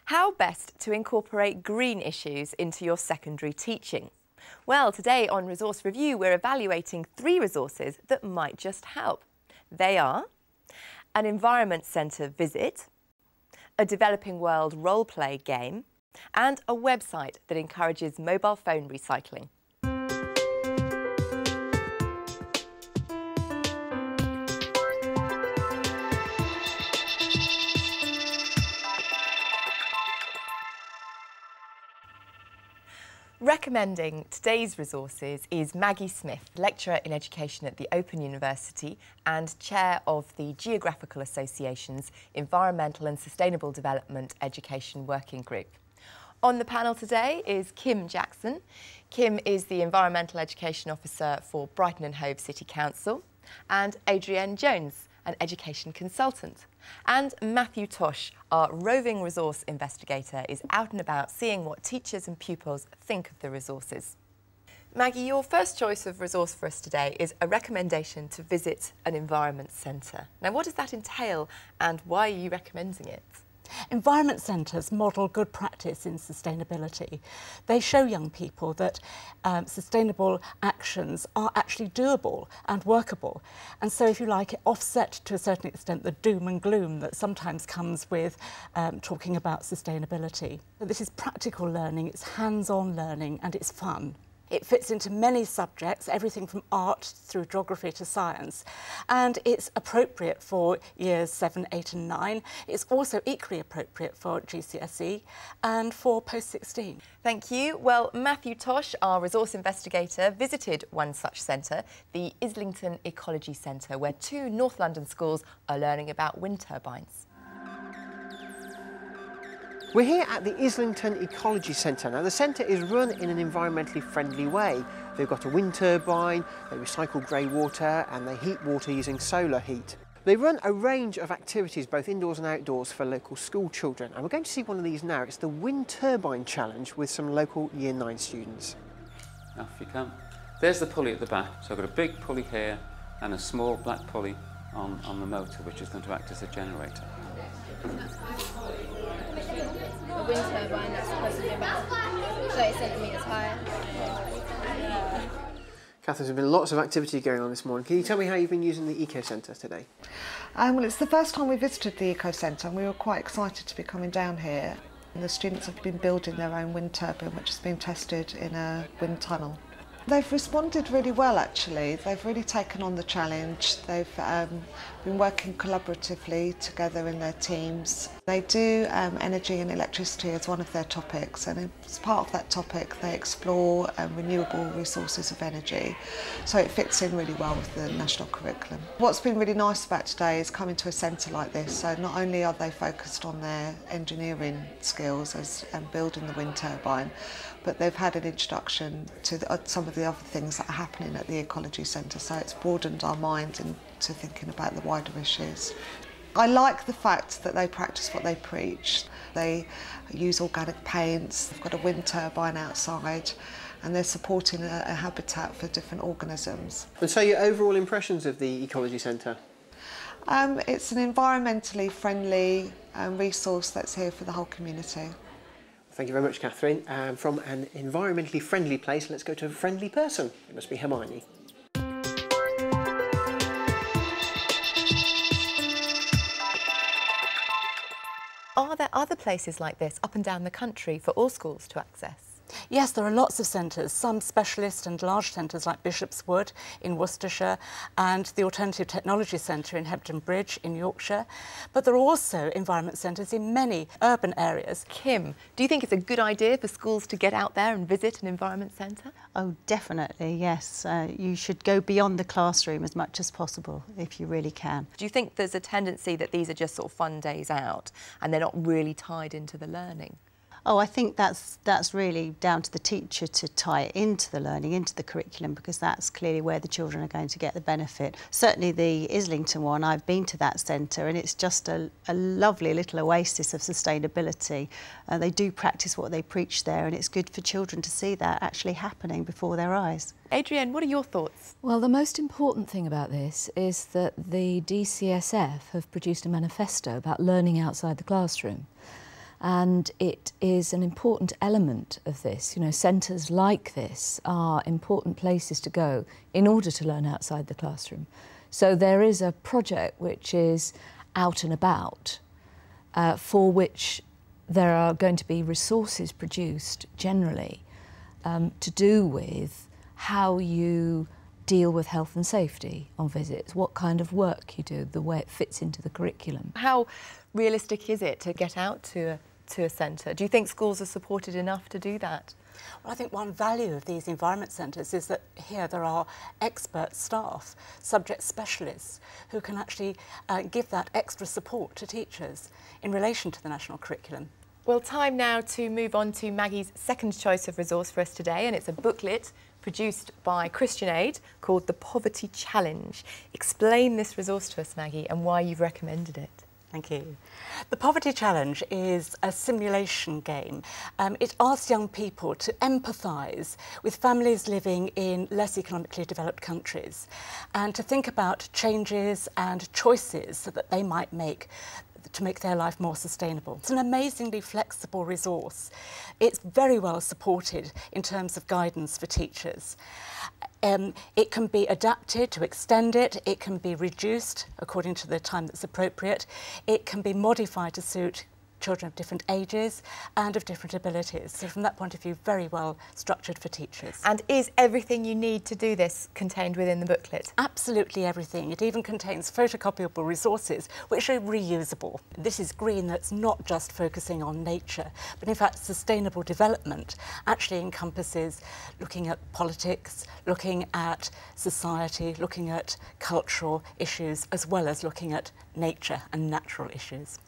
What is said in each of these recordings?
How best to incorporate green issues into your secondary teaching? Well, today on Resource Review, we're evaluating 3 resources that might just help. They are an Environment Centre visit, a Developing World role-play game, and a website that encourages mobile phone recycling. Recommending today's resources is Maggie Smith, lecturer in education at the Open University and chair of the Geographical Association's Environmental and Sustainable Development Education Working Group. On the panel today is Kim Jackson. Kim is the Environmental Education Officer for Brighton and Hove City Council, and Adrienne Jones, an education consultant. And Matthew Tosh, our roving resource investigator, is out and about seeing what teachers and pupils think of the resources. Maggie, your first choice of resource for us today is a recommendation to visit an environment centre. Now, what does that entail and why are you recommending it? Environment centres model good practice in sustainability. They show young people that sustainable actions are actually doable and workable. And so, if you like, it offset to a certain extent the doom and gloom that sometimes comes with talking about sustainability. But this is practical learning, it's hands-on learning and it's fun. It fits into many subjects, everything from art through geography to science, and it's appropriate for years 7, 8 and 9. It's also equally appropriate for GCSE and for post-16. Thank you. Well, Matthew Tosh, our resource investigator, visited one such centre, the Islington Ecology Centre, where 2 North London schools are learning about wind turbines. We're here at the Islington Ecology Centre. Now, the centre is run in an environmentally friendly way. They've got a wind turbine, they recycle grey water and they heat water using solar heat. They run a range of activities, both indoors and outdoors, for local school children. And we're going to see one of these now. It's the Wind Turbine Challenge with some local Year 9 students. Off you come. There's the pulley at the back. So I've got a big pulley here and a small black pulley on the motor, which is going to act as a generator. A wind turbine that's supposed to be about 30 centimetres high. Catherine, there's been lots of activity going on this morning. Can you tell me how you've been using the Eco Centre today? Well, it's the first time we visited the Eco Centre and we were quite excited to be coming down here. And the students have been building their own wind turbine, which has been tested in a wind tunnel. They've responded really well, actually. They've really taken on the challenge. They've been working collaboratively together in their teams. They do energy and electricity as one of their topics, and as part of that topic they explore renewable resources of energy. So it fits in really well with the national curriculum. What's been really nice about today is coming to a centre like this, so not only are they focused on their engineering skills and building the wind turbine, but they've had an introduction to some of the other things that are happening at the Ecology Centre, so it's broadened our mind into thinking about the wider issues. I like the fact that they practice what they preach. They use organic paints, they've got a wind turbine outside, and they're supporting a habitat for different organisms. And so your overall impressions of the Ecology Centre? It's an environmentally friendly resource that's here for the whole community. Thank you very much, Catherine. From an environmentally friendly place, let's go to a friendly person. It must be Hermione. Are there other places like this up and down the country for all schools to access? Yes, there are lots of centres, some specialist and large centres like Bishopswood in Worcestershire and the Alternative Technology Centre in Hebden Bridge in Yorkshire. But there are also environment centres in many urban areas. Kim, do you think it's a good idea for schools to get out there and visit an environment centre? Oh, definitely, yes. You should go beyond the classroom as much as possible if you really can. Do you think there's a tendency that these are just sort of fun days out and they're not really tied into the learning? Oh, I think that's really down to the teacher to tie it into the learning, into the curriculum, because that's clearly where the children are going to get the benefit. Certainly the Islington one, I've been to that centre and it's just a lovely little oasis of sustainability. They do practice what they preach there, and it's good for children to see that actually happening before their eyes. Adrienne, what are your thoughts? Well, the most important thing about this is that the DCSF have produced a manifesto about learning outside the classroom. And it is an important element of this. You know, centres like this are important places to go in order to learn outside the classroom. So there is a project which is out and about, for which there are going to be resources produced generally to do with how you deal with health and safety on visits, what kind of work you do, the way it fits into the curriculum. How realistic is it to get out to a centre? Do you think schools are supported enough to do that? Well, I think one value of these environment centres is that here there are expert staff, subject specialists, who can actually give that extra support to teachers in relation to the national curriculum. Well, time now to move on to Maggie's second choice of resource for us today, and it's a booklet produced by Christian Aid called The Poverty Challenge. Explain this resource to us, Maggie, and why you've recommended it. Thank you. The Poverty Challenge is a simulation game. It asks young people to empathise with families living in less economically developed countries and to think about changes and choices that they might make to make their life more sustainable. It's an amazingly flexible resource. It's very well supported in terms of guidance for teachers. It can be adapted to extend it, it can be reduced according to the time that's appropriate, it can be modified to suit children of different ages and of different abilities. So from that point of view, very well structured for teachers. And is everything you need to do this contained within the booklet? Absolutely everything. It even contains photocopyable resources which are reusable. This is green that's not just focusing on nature, but in fact sustainable development actually encompasses looking at politics, looking at society, looking at cultural issues, as well as looking at nature and natural issues.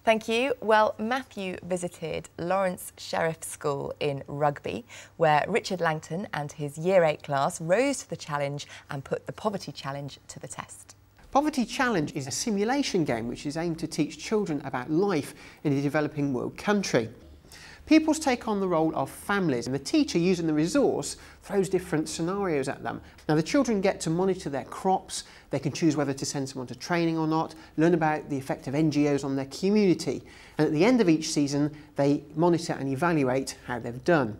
Thank you. Well, Matthew visited Lawrence Sheriff School in Rugby, where Richard Langton and his Year 8 class rose to the challenge and put the Poverty Challenge to the test. Poverty Challenge is a simulation game which is aimed to teach children about life in a developing world country. Pupils take on the role of families, and the teacher using the resource throws different scenarios at them. Now the children get to monitor their crops, they can choose whether to send someone to training or not, learn about the effect of NGOs on their community, and at the end of each season they monitor and evaluate how they've done.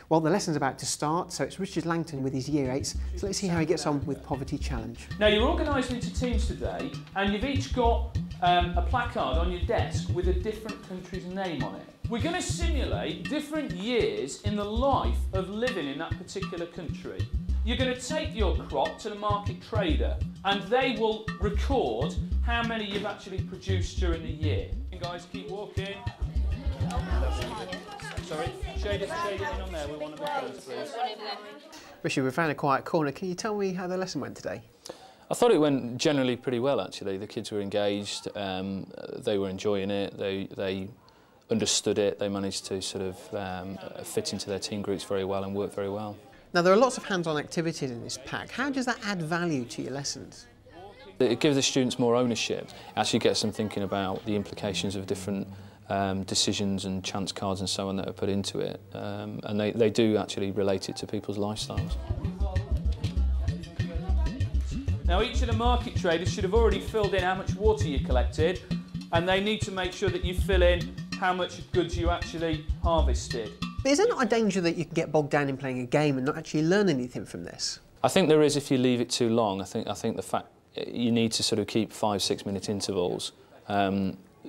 Well, the lesson's about to start, so it's Richard Langton with his Year 8s, so let's see how he gets on with Poverty Challenge. Now you're organised into teams today, and you've each got a placard on your desk with a different country's name on it. We're going to simulate different years in the life of living in that particular country. You're going to take your crop to the market trader, and they will record how many you've actually produced during the year. Guys, keep walking. Sorry, shade it in on there. We want to be first, please. Richard, we found a quiet corner. Can you tell me how the lesson went today? I thought it went generally pretty well, actually. The kids were engaged, they were enjoying it, they understood it, they managed to sort of fit into their team groups very well and work very well. Now there are lots of hands-on activities in this pack. How does that add value to your lessons? It gives the students more ownership, actually gets them thinking about the implications of different decisions and chance cards and so on that are put into it, and they do actually relate it to people's lifestyles. Now each of the market traders should have already filled in how much water you collected, and they need to make sure that you fill in how much goods you actually harvested. But is there not a danger that you can get bogged down in playing a game and not actually learn anything from this? I think there is if you leave it too long. I think the fact you need to sort of keep 5-6 minute intervals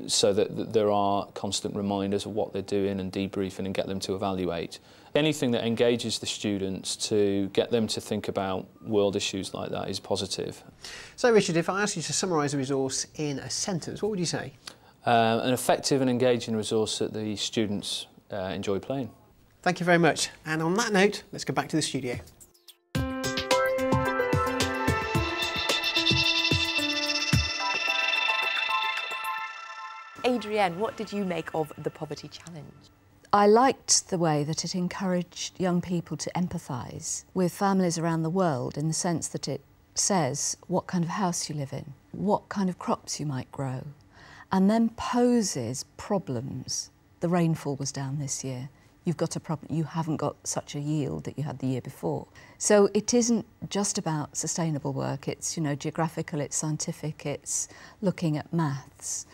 so that there are constant reminders of what they're doing and debriefing and get them to evaluate. Anything that engages the students to get them to think about world issues like that is positive. So Richard, if I asked you to summarise a resource in a sentence, what would you say? An effective and engaging resource that the students enjoy playing. Thank you very much. And on that note, let's go back to the studio. Adrienne, what did you make of the Poverty Challenge? I liked the way that it encouraged young people to empathise with families around the world, in the sense that it says what kind of house you live in, what kind of crops you might grow, and then poses problems. The rainfall was down this year. You've got a problem, you haven't got such a yield that you had the year before. So it isn't just about sustainable work, it's, you know, geographical, it's scientific, it's looking at maths.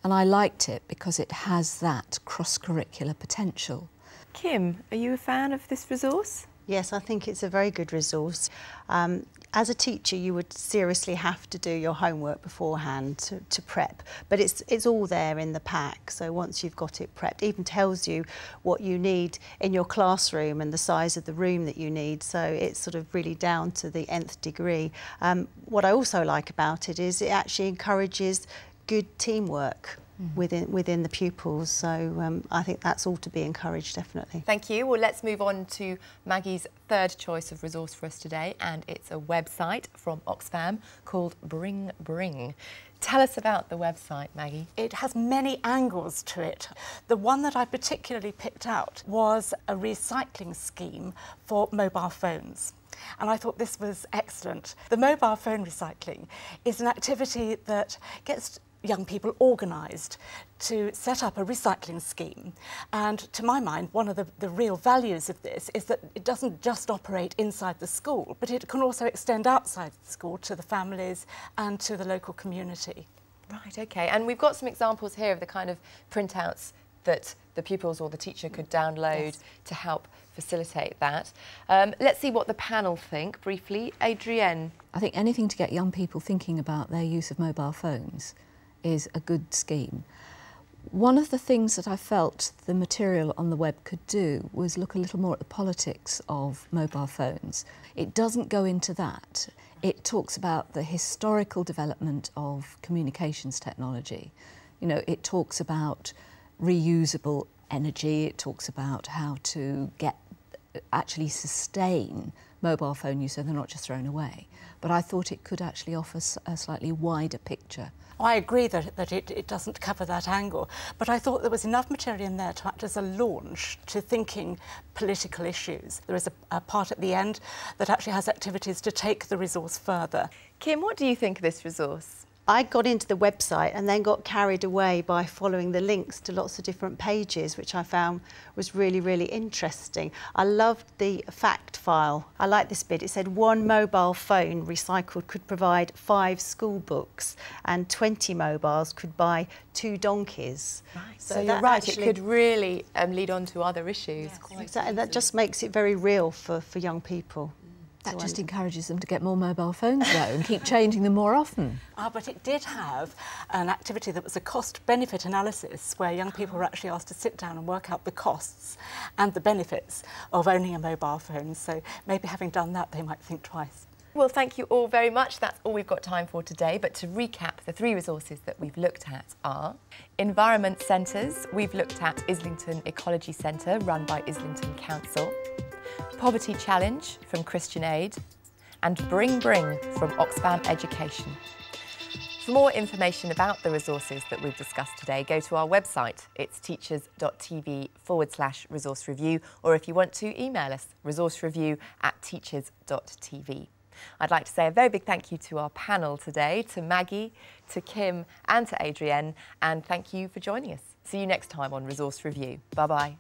and I liked it because it has that cross-curricular potential. Kim, are you a fan of this resource? Yes, I think it's a very good resource. As a teacher, you would seriously have to do your homework beforehand to prep, but it's all there in the pack. So once you've got it prepped, it even tells you what you need in your classroom and the size of the room that you need. So it's sort of really down to the nth degree. What I also like about it is it actually encourages good teamwork within the pupils, so I think that's all to be encouraged, definitely. Thank you. Well, let's move on to Maggie's third choice of resource for us today, and it's a website from Oxfam called Bring Bring. Tell us about the website, Maggie. It has many angles to it. The one that I particularly picked out was a recycling scheme for mobile phones. And I thought this was excellent. The mobile phone recycling is an activity that gets young people organised to set up a recycling scheme. And to my mind, one of the real values of this is that it doesn't just operate inside the school, but it can also extend outside the school to the families and to the local community. Right, OK. And we've got some examples here of the kind of printouts that the pupils or the teacher could download to help facilitate that. Let's see what the panel think briefly. Adrienne. I think anything to get young people thinking about their use of mobile phones is a good scheme. One of the things that I felt the material on the web could do was look a little more at the politics of mobile phones. It doesn't go into that. It talks about the historical development of communications technology. You know, it talks about reusable energy, it talks about how to actually sustain mobile phone use so they're not just thrown away. But I thought it could actually offer a slightly wider picture. I agree that it doesn't cover that angle, but I thought there was enough material in there to act as a launch to thinking political issues. There is a part at the end that actually has activities to take the resource further. Kim, what do you think of this resource? I got into the website and then got carried away by following the links to lots of different pages, which I found was really, really interesting. I loved the fact file. I like this bit. It said 1 mobile phone recycled could provide 5 school books and 20 mobiles could buy 2 donkeys. Right. So you're right, actually, it could really lead on to other issues. Yes, exactly. That just makes it very real for young people. That just encourages them to get more mobile phones, though, and keep changing them more often. But it did have an activity that was a cost-benefit analysis where young people were actually asked to sit down and work out the costs and the benefits of owning a mobile phone. So maybe having done that, they might think twice. Well, thank you all very much. That's all we've got time for today. But to recap, the 3 resources that we've looked at are Environment Centres. We've looked at Islington Ecology Centre, run by Islington Council. Poverty Challenge from Christian Aid, and Bring Bring from Oxfam Education. For more information about the resources that we've discussed today, go to our website. It's teachers.tv/resource review, or if you want to, email us, resourcereview@teachers.tv. I'd like to say a very big thank you to our panel today, to Maggie, to Kim and to Adrienne, and thank you for joining us. See you next time on Resource Review. Bye-bye.